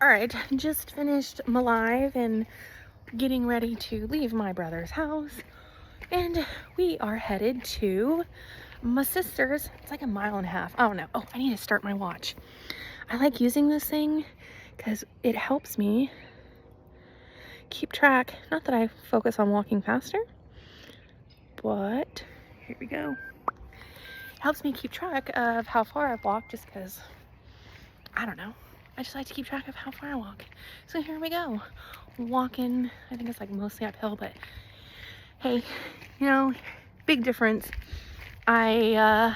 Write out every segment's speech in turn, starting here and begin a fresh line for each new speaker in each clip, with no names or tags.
All right, just finished my live and getting ready to leave my brother's house, and we are headed to my sister's. It's like a mile and a half. Oh no. Oh, I need to start my watch. I like using this thing because it helps me keep track. Not that I focus on walking faster, but here we go. It helps me keep track of how far I've walked, just because, I don't know, I just like to keep track of how far I walk. So here we go. Walking, I think it's like mostly uphill, but hey, you know, big difference. I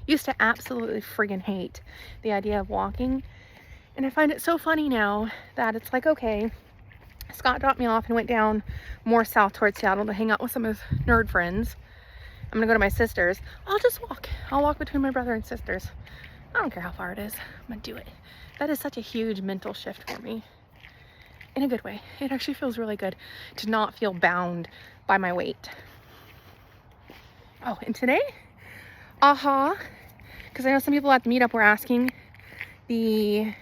used to absolutely friggin' hate the idea of walking, and I find it so funny now that it's like, okay, Scott dropped me off and went down more south towards Seattle to hang out with some of his nerd friends. I'm gonna go to my sister's. I'll just walk. I'll walk between my brother and sister's. I don't care how far it is. I'm gonna do it. That is such a huge mental shift for me. In a good way. It actually feels really good to not feel bound by my weight. Oh, and today, because I know some people at the meetup were asking, the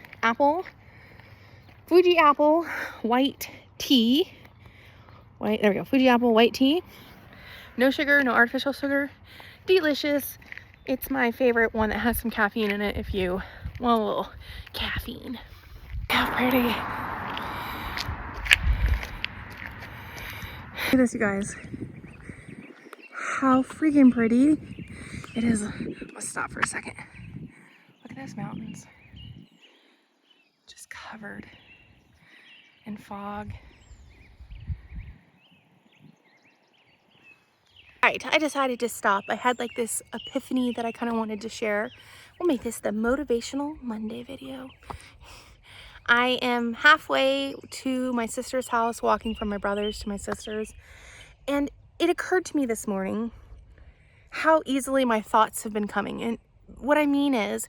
Fuji apple white tea. There we go. Fuji apple white tea. No sugar, no artificial sugar. Delicious. It's my favorite one that has some caffeine in it if you want a little caffeine. How pretty. Look at this, you guys. How freaking pretty it is. Let's stop for a second. Look at those mountains. Just covered in fog. Alright, I decided to stop. I had like this epiphany that I kind of wanted to share. We'll make this the Motivational Monday video. I am halfway to my sister's house, walking from my brother's to my sister's, and it occurred to me this morning how easily my thoughts have been coming. And what I mean is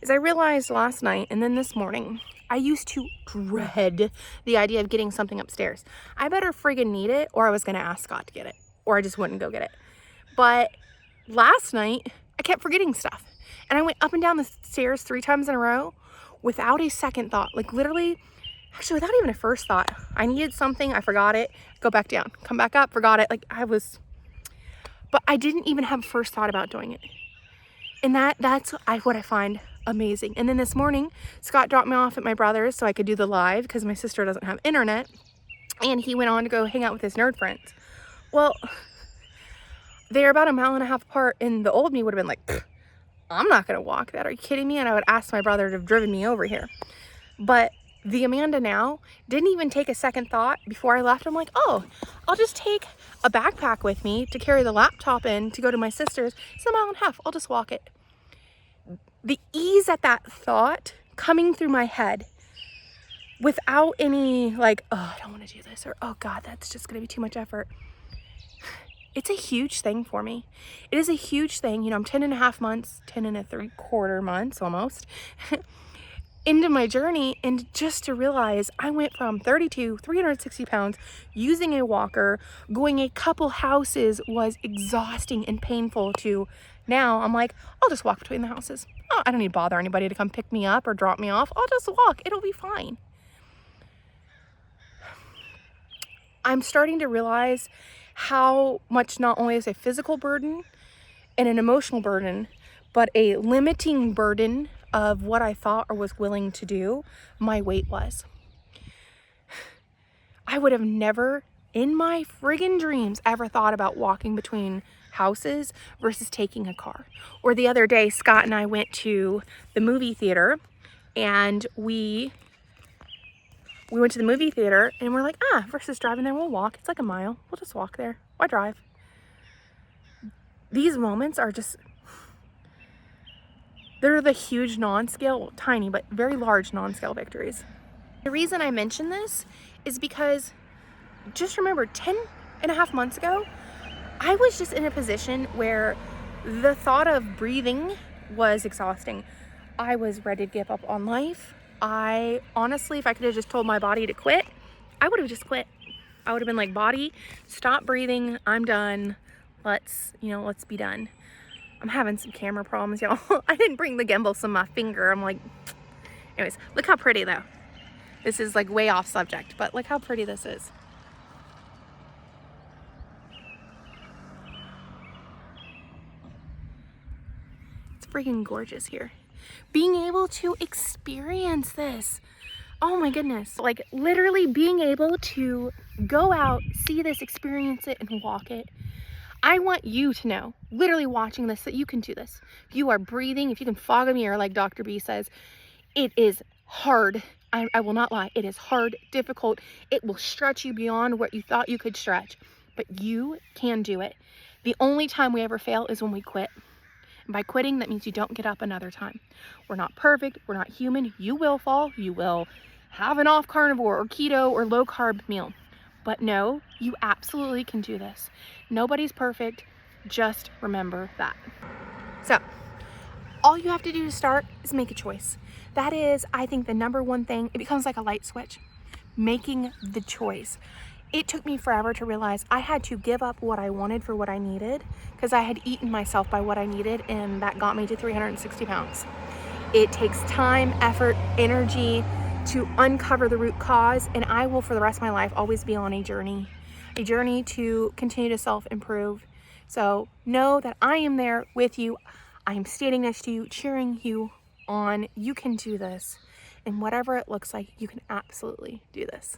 I realized last night and then this morning, I used to dread the idea of getting something upstairs. I better friggin' need it, or I was gonna ask Scott to get it, or I just wouldn't go get it. But last night, I kept forgetting stuff. And I went up and down the stairs 3 times in a row without a second thought. Like literally, actually without even a first thought. I needed something, I forgot it, go back down, come back up, forgot it. Like but I didn't even have a first thought about doing it. And that's what I find amazing. And then this morning, Scott dropped me off at my brother's so I could do the live because my sister doesn't have internet. And he went on to go hang out with his nerd friends. Well, they're about 1.5 miles apart, and the old me would have been like, I'm not gonna walk that. Are you kidding me? And I would ask my brother to have driven me over here. But the Amanda now didn't even take a second thought before I left. I'm like, oh, I'll just take a backpack with me to carry the laptop in to go to my sister's. It's 1.5 miles. I'll just walk it. The ease at that thought coming through my head without any like, oh, I don't want to do this, or oh God, that's just gonna be too much effort. It's a huge thing for me. It is a huge thing. You know, I'm 10.5 months, 10.75 months almost into my journey. And just to realize I went from 360 pounds, using a walker, going a couple houses was exhausting and painful, to now I'm like, I'll just walk between the houses. Oh, I don't need to bother anybody to come pick me up or drop me off. I'll just walk. It'll be fine. I'm starting to realize how much not only is a physical burden and an emotional burden, but a limiting burden of what I thought or was willing to do my weight was. I would have never in my friggin' dreams ever thought about walking between houses versus taking a car. Or the other day, Scott and I went to the movie theater, and we went to the movie theater and we're like, versus driving there, we'll walk. It's like 1 mile. We'll just walk there. Why drive? These moments are just, they're the huge non-scale, tiny, but very large non-scale victories. The reason I mention this is because just remember 10.5 months ago, I was just in a position where the thought of breathing was exhausting. I was ready to give up on life. I honestly, if I could have just told my body to quit, I would have just quit. I would have been like, body, stop breathing. I'm done. Let's be done. I'm having some camera problems, y'all. I didn't bring the gimbal, so my finger, I'm like, anyways, look how pretty though. This is like way off subject, but look how pretty this is. It's freaking gorgeous here. Being able to experience this. Oh my goodness. Like literally being able to go out, see this, experience it, and walk it. I want you to know, literally watching this, that you can do this. If you are breathing, if you can fog a mirror like Dr. B says, it is hard. I will not lie. It is hard, difficult. It will stretch you beyond what you thought you could stretch, but you can do it. The only time we ever fail is when we quit. And by quitting, that means you don't get up another time. We're not perfect. We're not human. You will fall. You will have an off carnivore or keto or low carb meal. But no, you absolutely can do this. Nobody's perfect. Just remember that. So, all you have to do to start is make a choice. That is, I think, the number one thing. It becomes like a light switch. Making the choice. It took me forever to realize I had to give up what I wanted for what I needed, because I had eaten myself by what I needed, and that got me to 360 pounds. It takes time, effort, energy to uncover the root cause, and I will for the rest of my life always be on a journey to continue to self-improve. So know that I am there with you. I am standing next to you, cheering you on. You can do this, and whatever it looks like, you can absolutely do this.